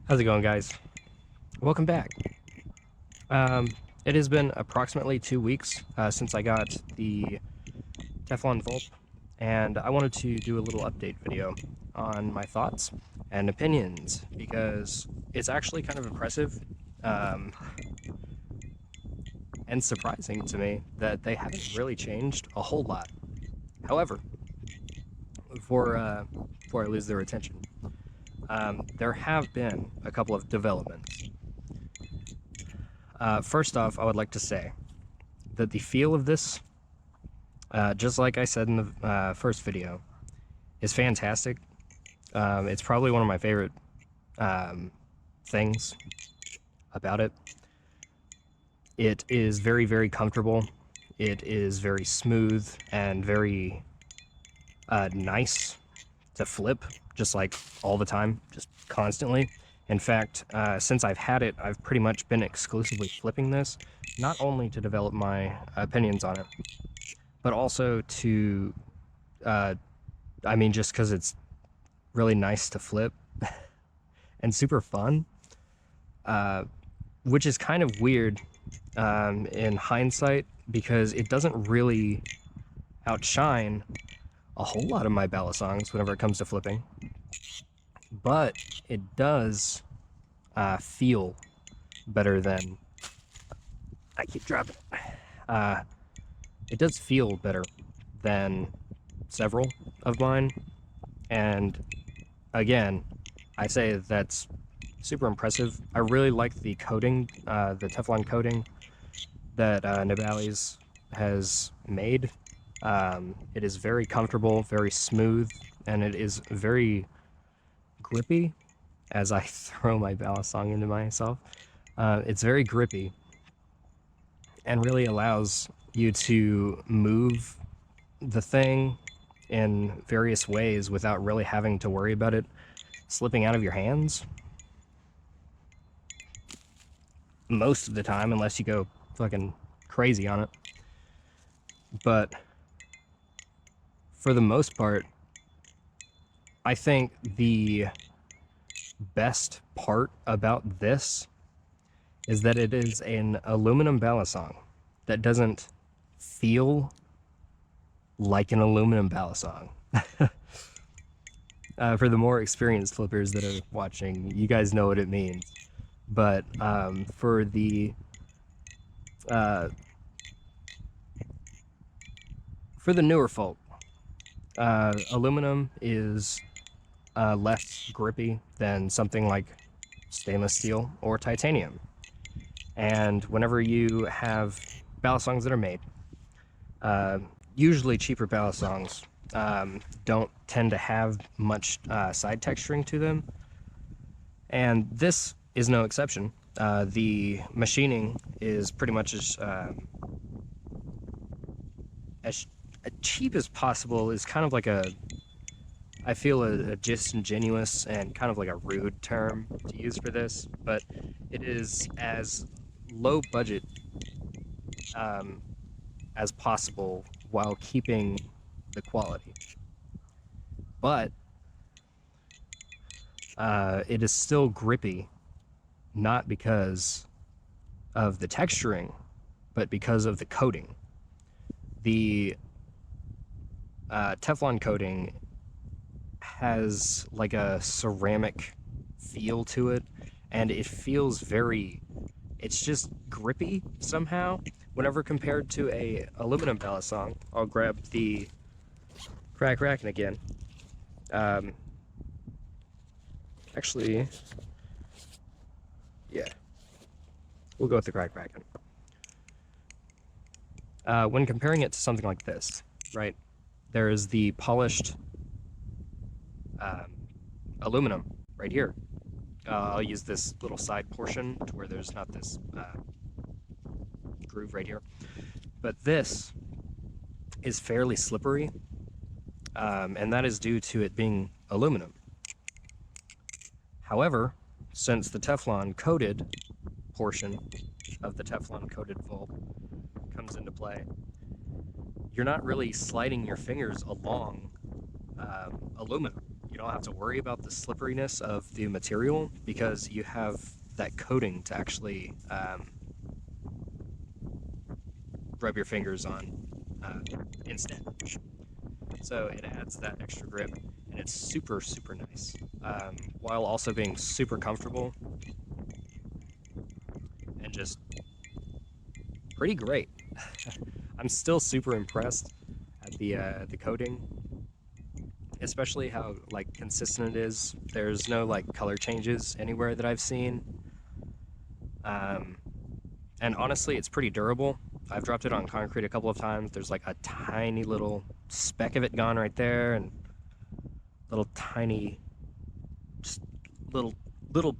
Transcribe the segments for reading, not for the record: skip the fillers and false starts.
How's it going, guys? Welcome back. It has been approximately 2 weeks since I got the Teflon Vulp, and I wanted to do a little update video on my thoughts and opinions because it's actually kind of impressive and surprising to me that they haven't really changed a whole lot. However, before I lose their attention, there have been a couple of developments. First off, I would like to say that the feel of this, just like I said in the first video, is fantastic. It's probably one of my favorite things about it. It is very, very comfortable. It is very smooth and very nice to flip, just like all the time, just constantly. In fact, since I've had it, I've pretty much been exclusively flipping this, not only to develop my opinions on it, but also to, just because it's really nice to flip and super fun, which is kind of weird in hindsight because it doesn't really outshine a whole lot of my ballad songs whenever it comes to flipping. But it does feel better than... I keep dropping it. It does feel better than several of mine. And again, I say that's super impressive. I really like the coating, the Teflon coating that Nibali's has made. It is very comfortable, very smooth, and it is very grippy as I throw my ballad song into myself. It's very grippy and really allows you to move the thing in various ways without really having to worry about it slipping out of your hands. Most of the time, unless you go fucking crazy on it. But for the most part, I think the best part about this is that it is an aluminum ballad song that doesn't feel like an aluminum ballad song. For the more experienced flippers that are watching, you guys know what it means. But for the newer folk, aluminum is less grippy than something like stainless steel or titanium. And whenever you have ballad songs that are made, usually cheaper ballad songs don't tend to have much side texturing to them. And this is no exception. The machining is pretty much as cheap as possible. Is kind of like I feel a disingenuous and kind of like a rude term to use for this, but it is as low budget as possible while keeping the quality. But it is still grippy, not because of the texturing, but because of the coating. The Teflon coating has like a ceramic feel to it, and it feels it's just grippy somehow whenever compared to a aluminum ballad song. I'll grab the crack racking again. Actually, yeah, we'll go with the crack racking. When comparing it to something like this, right, there is the polished aluminum right here. I'll use this little side portion to where there's not this groove right here. But this is fairly slippery, and that is due to it being aluminum. However, since the Teflon-coated portion of the Teflon-coated Vulp comes into play, you're not really sliding your fingers along aluminum. you don't have to worry about the slipperiness of the material because you have that coating to actually rub your fingers on instead. So it adds that extra grip, and it's super, super nice, while also being super comfortable and just pretty great. I'm still super impressed at the coating, especially how like consistent it is. There's no like color changes anywhere that I've seen, and honestly, it's pretty durable. I've dropped it on concrete a couple of times. There's like a tiny little speck of it gone right there, and little tiny, just little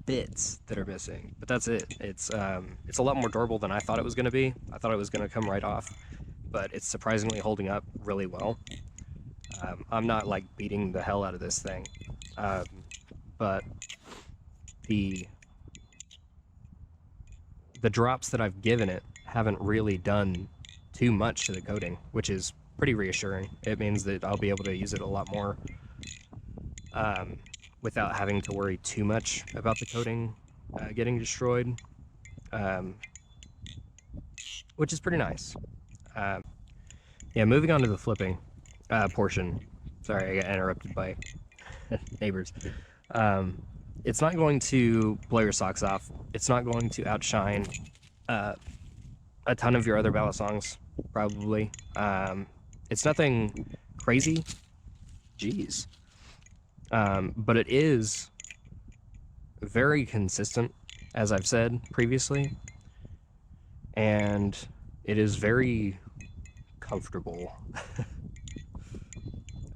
bits that are missing. But that's it. It's a lot more durable than I thought it was going to be. I thought it was going to come right off, but it's surprisingly holding up really well. I'm not like beating the hell out of this thing, but the drops that I've given it haven't really done too much to the coating, which is pretty reassuring. It means that I'll be able to use it a lot more without having to worry too much about the coating getting destroyed, which is pretty nice. Yeah, moving on to the flipping portion. Sorry, I got interrupted by neighbors. It's not going to blow your socks off. It's not going to outshine a ton of your other ballad songs, probably. It's nothing crazy. Jeez. But it is very consistent, as I've said previously. And it is very comfortable.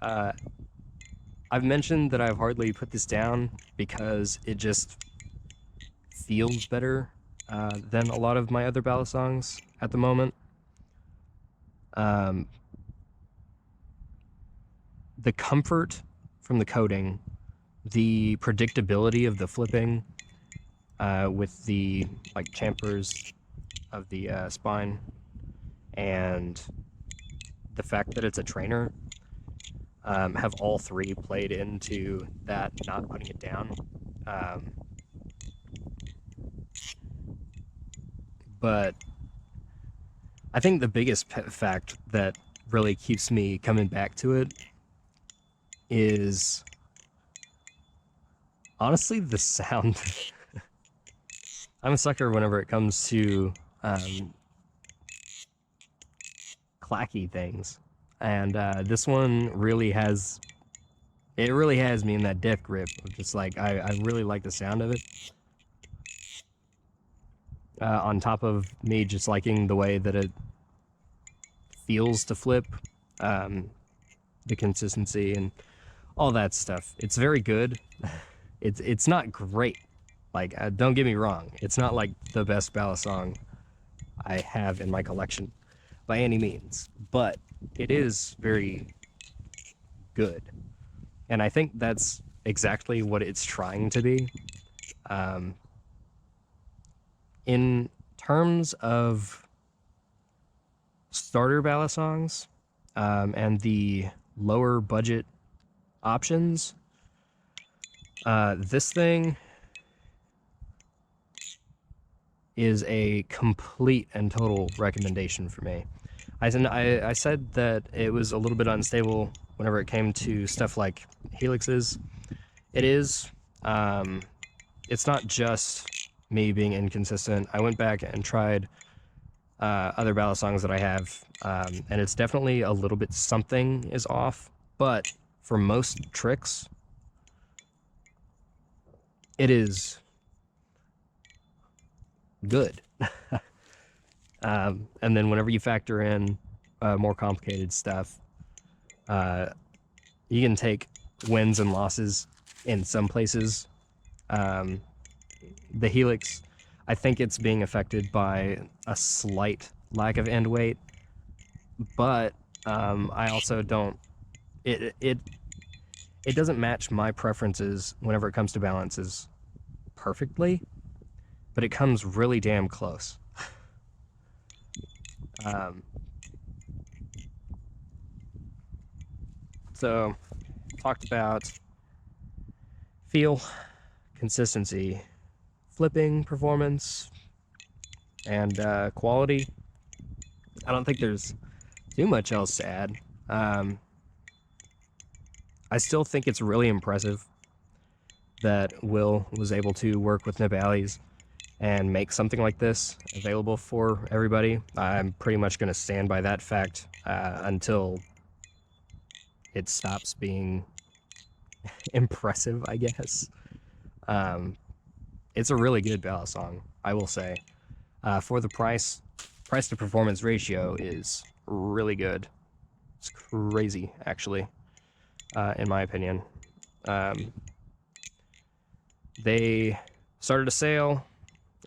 I've mentioned that I've hardly put this down because it just feels better than a lot of my other ballad songs at the moment. The comfort from the coating, the predictability of the flipping with the like chamfers of the spine, and the fact that it's a trainer have all three played into that not putting it down. But I think the biggest fact that really keeps me coming back to it is honestly the sound. I'm a sucker whenever it comes to clacky things, and this one really has me in that death grip of just like I really like the sound of it. On top of me just liking the way that it feels to flip, the consistency and all that stuff. It's very good. It's not great. Like, don't get me wrong. It's not like the best ballad song I have in my collection by any means, but it is very good. And I think that's exactly what it's trying to be. In terms of starter ballad songs and the lower budget options, this thing is a complete and total recommendation for me. I said that it was a little bit unstable whenever it came to stuff like helixes. It is. It's not just me being inconsistent. I went back and tried other ballad songs that I have, and it's definitely a little bit something is off, but for most tricks, it is good. And then whenever you factor in more complicated stuff, you can take wins and losses in some places. The helix, I think it's being affected by a slight lack of end weight, but I also don't. It doesn't match my preferences whenever it comes to balances perfectly, but it comes really damn close. So, talked about feel, consistency, flipping performance, and quality. I don't think there's too much else to add. I still think it's really impressive that Will was able to work with Nibali's and make something like this available for everybody. I'm pretty much going to stand by that fact until it stops being impressive, I guess. It's a really good ballad song, I will say. For the price to performance ratio is really good. It's crazy, actually, in my opinion. They started a sale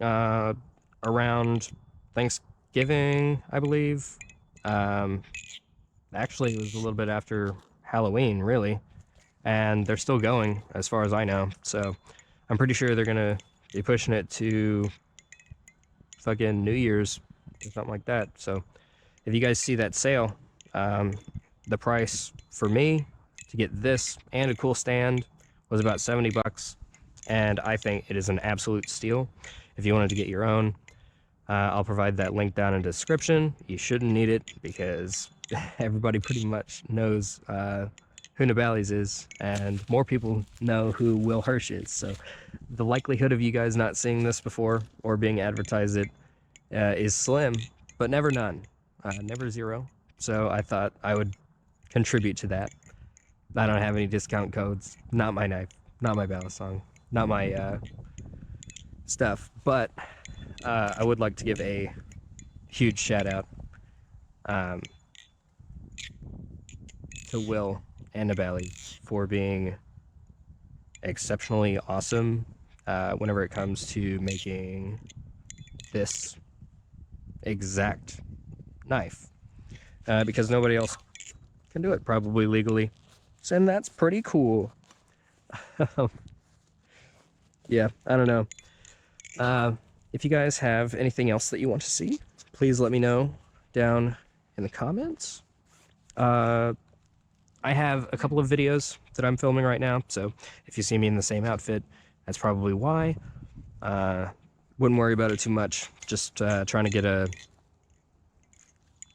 around Thanksgiving, I believe. Actually, it was a little bit after Halloween, really. And they're still going, as far as I know. So I'm pretty sure they're going to be pushing it to fucking New Year's or something like that. So if you guys see that sale, the price for me to get this and a cool stand was about $70. And I think it is an absolute steal. If you wanted to get your own, I'll provide that link down in the description. You shouldn't need it because everybody pretty much knows who Nibali's is, and more people know who Will Hirsch is. So the likelihood of you guys not seeing this before or being advertised it is slim, but never none, never zero. So I thought I would contribute to that. I don't have any discount codes. Not my knife, not my ballad song, not my stuff. But I would like to give a huge shout out to Will and Nibali for being exceptionally awesome whenever it comes to making this exact knife, because nobody else can do it probably legally, and that's pretty cool. Yeah, I don't know. If you guys have anything else that you want to see, please let me know down in the comments. I have a couple of videos that I'm filming right now, so if you see me in the same outfit, that's probably why. Wouldn't worry about it too much. Just trying to get a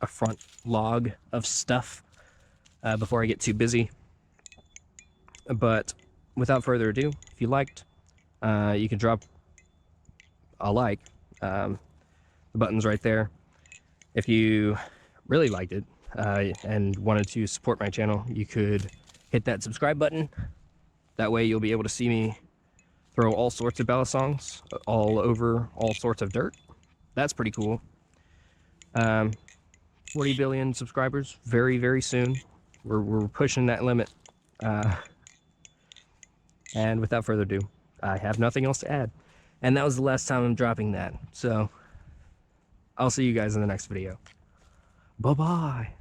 front log of stuff before I get too busy. But without further ado, if you liked, you can drop a like. The button's right there. If you really liked it and wanted to support my channel, you could hit that subscribe button. That way you'll be able to see me throw all sorts of ballad songs all over all sorts of dirt. That's pretty cool. 40 billion subscribers very, very soon. We're pushing that limit. And without further ado, I have nothing else to add. And that was the last time I'm dropping that. So I'll see you guys in the next video. Bye-bye.